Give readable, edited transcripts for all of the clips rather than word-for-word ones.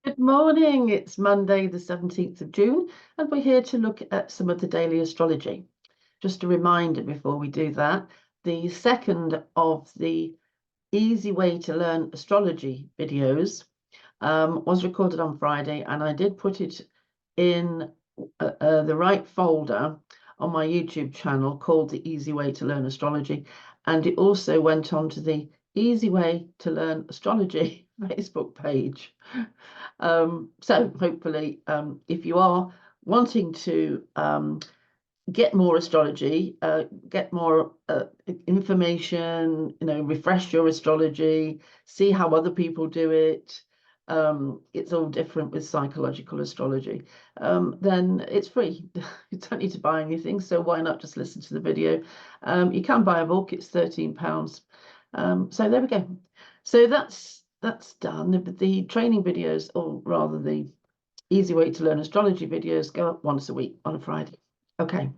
Good morning. It's Monday, the 17th of June, and we're here to look at some of the daily astrology. Just a reminder before we do that, the second of the easy way to learn astrology videos was recorded on Friday, and I did put it in the right folder on my YouTube channel called The Easy Way to Learn Astrology, and it also went on to the Easy Way to Learn Astrology Facebook page. So hopefully, if you are wanting to get more astrology, get more information, refresh your astrology, see how other people do it. It's all different with psychological astrology. Then it's free. You don't need to buy anything, so why not just listen to the video? You can buy a book, it's £13. So there we go. So that's done. The training videos, or rather the Easy Way to Learn Astrology videos, go up once a week on a Friday. Okay.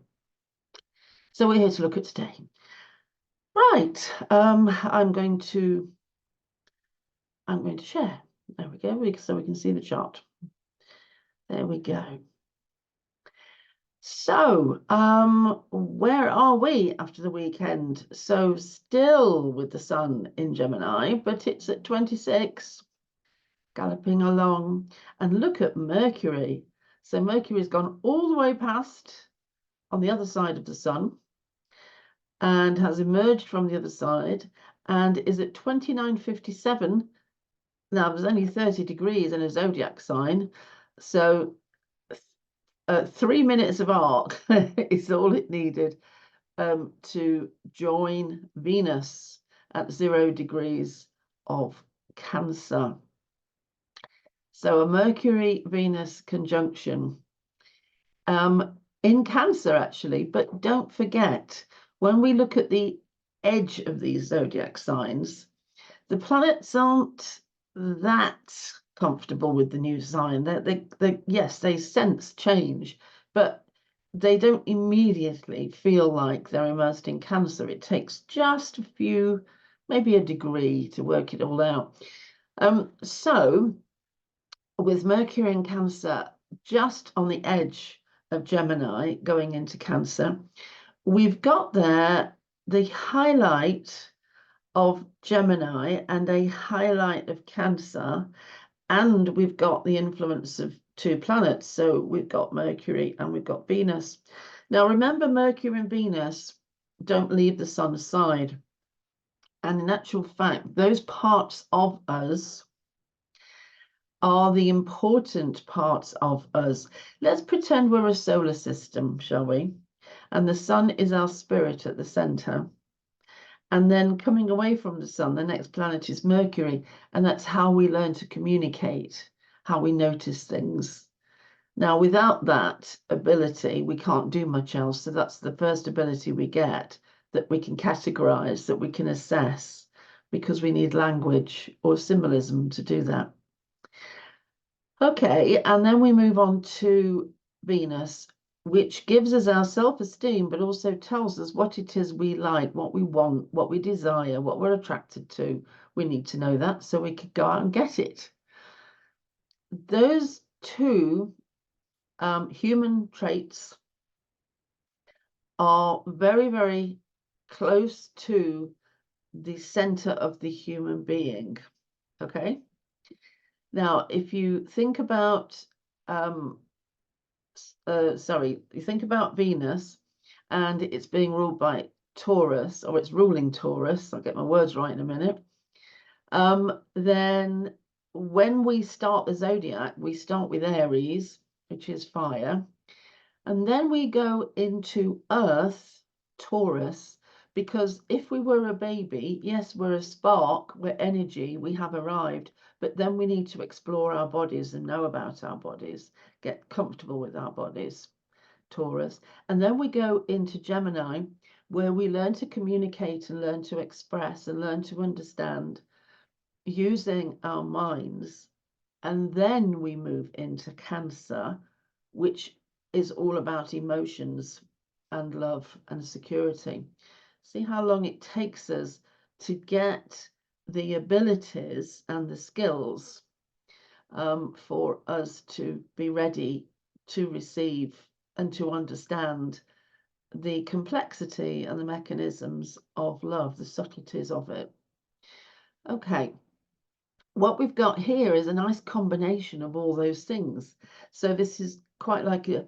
So we're here to look at today. Right. I'm going to share. There we go, so we can see the chart. There we go. So, where are we after the weekend? So still with the sun in Gemini, but it's at 26, galloping along. And look at Mercury. So Mercury's gone all the way past on the other side of the sun and has emerged from the other side and is at 29:57. Now, there's only 30 degrees in a zodiac sign, so 3 minutes of arc is all it needed to join Venus at 0 degrees of Cancer. So a Mercury-Venus conjunction in Cancer, actually. But don't forget, when we look at the edge of these zodiac signs, the planets aren't that comfortable with the new sign. Yes, they sense change, but they don't immediately feel like they're immersed in Cancer. It takes just a few, maybe a degree, to work it all out. So with Mercury in Cancer just on the edge of Gemini going into Cancer, we've got there the highlight of Gemini and a highlight of Cancer, and we've got the influence of two planets. So we've got Mercury and we've got Venus. Now remember, Mercury and Venus don't leave the sun's side, and in actual fact those parts of us are the important parts of us. Let's pretend we're a solar system, shall we? And the sun is our spirit at the center. And then coming away from the sun, the next planet is Mercury. And that's how we learn to communicate, how we notice things. Now, without that ability, we can't do much else. So that's the first ability we get, that we can categorize, that we can assess, because we need language or symbolism to do that. Okay, and then we move on to Venus, which gives us our self-esteem, but also tells us what it is we like, what we want, what we desire, what we're attracted to. We need to know that so we can go out and get it. Those two human traits are very, very close to the center of the human being. Okay. Now, if you think about you think about Venus and it's being ruled by Taurus, or it's ruling Taurus, I'll get my words right in a minute, then when we start the zodiac, we start with Aries, which is fire, and then we go into Earth, Taurus, because if we were a baby, yes, we're a spark, we're energy, we have arrived, but then we need to explore our bodies and know about our bodies, get comfortable with our bodies, Taurus. And then we go into Gemini, where we learn to communicate and learn to express and learn to understand using our minds. And then we move into Cancer, which is all about emotions and love and security. See how long it takes us to get the abilities and the skills. for us to be ready to receive and to understand the complexity and the mechanisms of love, the subtleties of it. Okay, what we've got here is a nice combination of all those things. So this is quite like a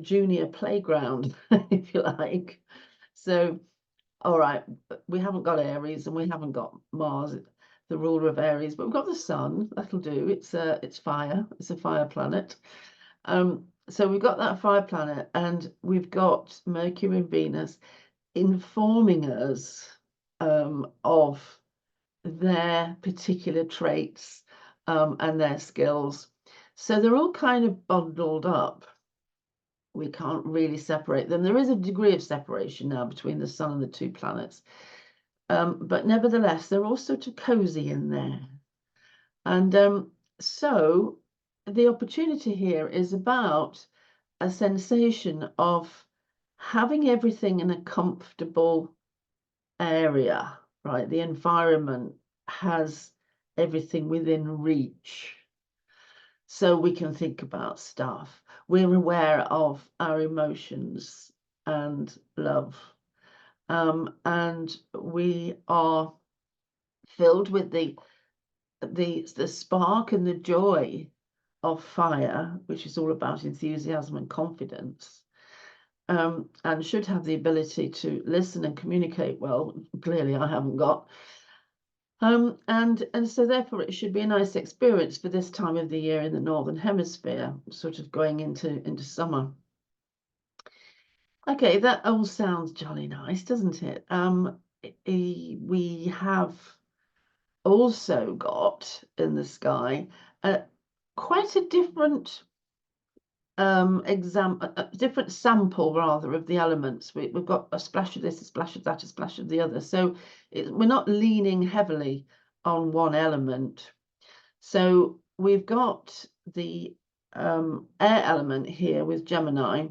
junior playground, if you like. So, all right, we haven't got Aries and we haven't got Mars, the ruler of Aries, but we've got the Sun. That'll do. It's fire. It's a fire planet. So we've got that fire planet, and we've got Mercury and Venus informing us of their particular traits and their skills. So they're all kind of bundled up. We can't really separate them. There is a degree of separation now between the Sun and the two planets. But nevertheless, they're all sort of cozy in there. And so the opportunity here is about a sensation of having everything in a comfortable area, right? The environment has everything within reach. So we can think about stuff. We're aware of our emotions and love. And we are filled with the spark and the joy of fire, which is all about enthusiasm and confidence, and should have the ability to listen and communicate well. Clearly, I haven't got. And so therefore it should be a nice experience for this time of the year in the Northern Hemisphere, sort of going into summer. Okay, that all sounds jolly nice, doesn't it? We have also got in the sky quite a different different sample rather of the elements. We've got a splash of this, a splash of that, a splash of the other. So we're not leaning heavily on one element. So we've got the air element here with Gemini.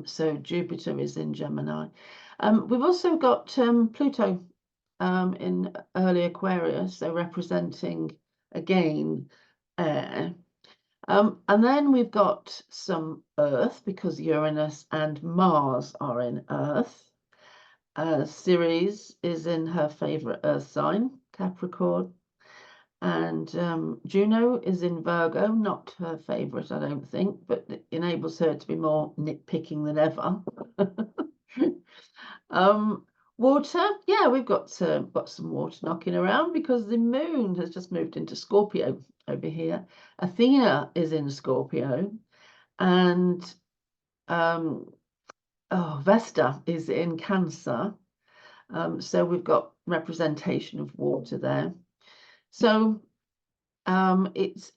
So Jupiter is in Gemini. We've also got Pluto in early Aquarius, so representing again air. And then we've got some Earth, because Uranus and Mars are in Earth. Ceres is in her favorite Earth sign, Capricorn. And Juno is in Virgo, not her favorite, I don't think, but it enables her to be more nitpicking than ever. Water, yeah, we've got some water knocking around because the moon has just moved into Scorpio over here. Athena is in Scorpio, and Vesta is in Cancer. So we've got representation of water there. So it's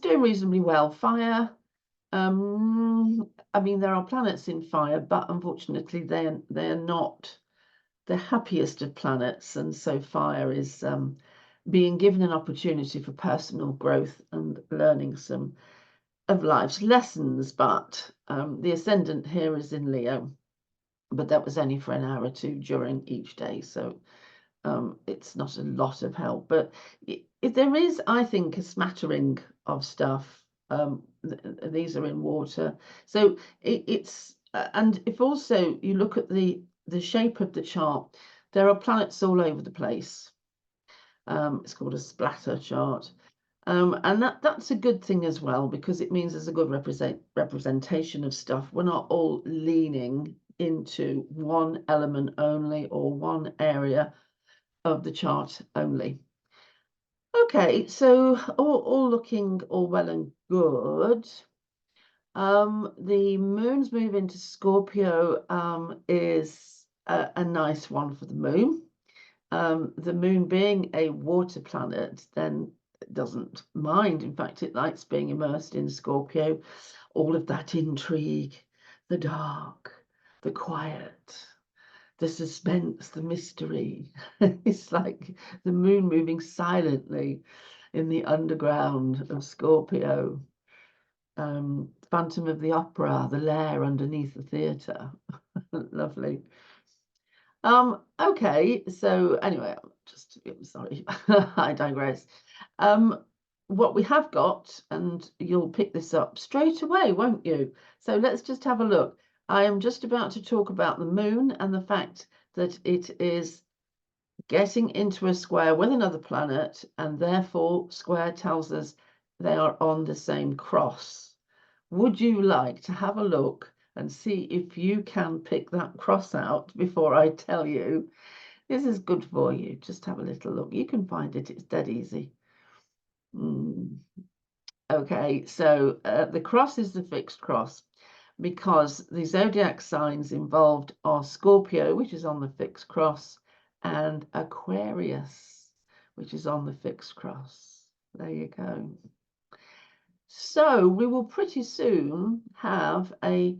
doing reasonably well. Fire. I mean, there are planets in fire, but unfortunately they're not the happiest of planets, and so fire is being given an opportunity for personal growth and learning some of life's lessons. But the ascendant here is in Leo, but that was only for an hour or two during each day, so it's not a lot of help. But there is, I think, a smattering of stuff. These are in water, so it's and if also you look at the shape of the chart, there are planets all over the place. It's called a splatter chart, and that's a good thing as well, because it means there's a good representation of stuff. We're not all leaning into one element only or one area of the chart only. Okay, so all looking all well and good. The moon's move into Scorpio is a nice one for the moon. The moon being a water planet, then it doesn't mind. In fact, it likes being immersed in Scorpio. All of that intrigue, the dark, the quiet, the suspense, the mystery. It's like the moon moving silently in the underground of Scorpio. Phantom of the Opera, the lair underneath the theatre. Lovely. Okay, so anyway, sorry, I digress. what we have got, and you'll pick this up straight away, won't you? So let's just have a look. I am just about to talk about the moon and the fact that it is getting into a square with another planet, and therefore square tells us they are on the same cross. Would you like to have a look and see if you can pick that cross out before I tell you? This is good for you. Just have a little look. You can find it. It's dead easy. Okay, so the cross is the fixed cross because the zodiac signs involved are Scorpio, which is on the fixed cross, and Aquarius, which is on the fixed cross. There you go. So we will pretty soon have a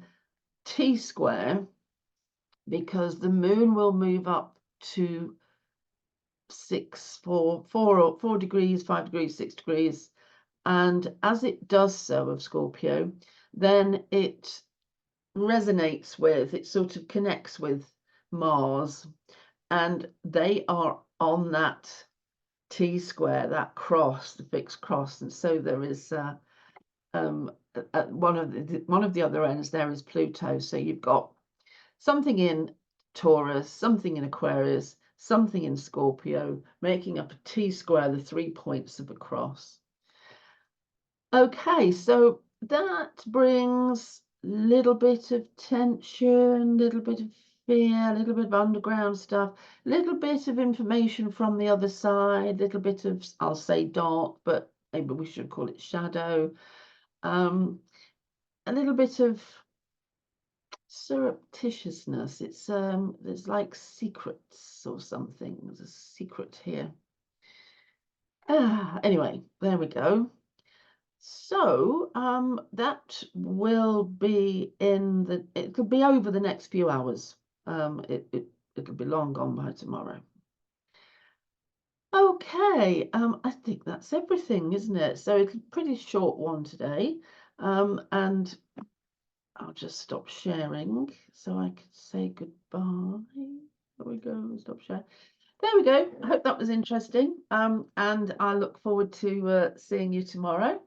T-square because the moon will move up to 4 degrees, 5 degrees, 6 degrees. And as it does so of Scorpio, then it resonates with, it sort of connects with Mars, and they are on that T-square, that cross, the fixed cross. And so there is at one of the other ends there is Pluto. So you've got something in Taurus, something in Aquarius, something in Scorpio, making up a T-square, the 3 points of a cross. Okay, so that brings a little bit of tension, a little bit of fear, a little bit of underground stuff, a little bit of information from the other side, a little bit of, I'll say dark, but maybe we should call it shadow. A little bit of surreptitiousness. It's there's like secrets or something. There's a secret here. Anyway, there we go. So that will be it'll be over the next few hours. It'll be long gone by tomorrow. Okay, I think that's everything, isn't it? So it's a pretty short one today. And I'll just stop sharing so I can say goodbye. There we go, stop sharing. There we go. I hope that was interesting. And I look forward to seeing you tomorrow.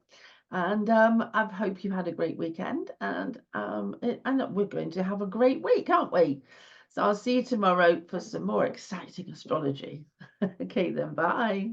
And I hope you had a great weekend. And we're going to have a great week, aren't we? So I'll see you tomorrow for some more exciting astrology. Okay, then, bye.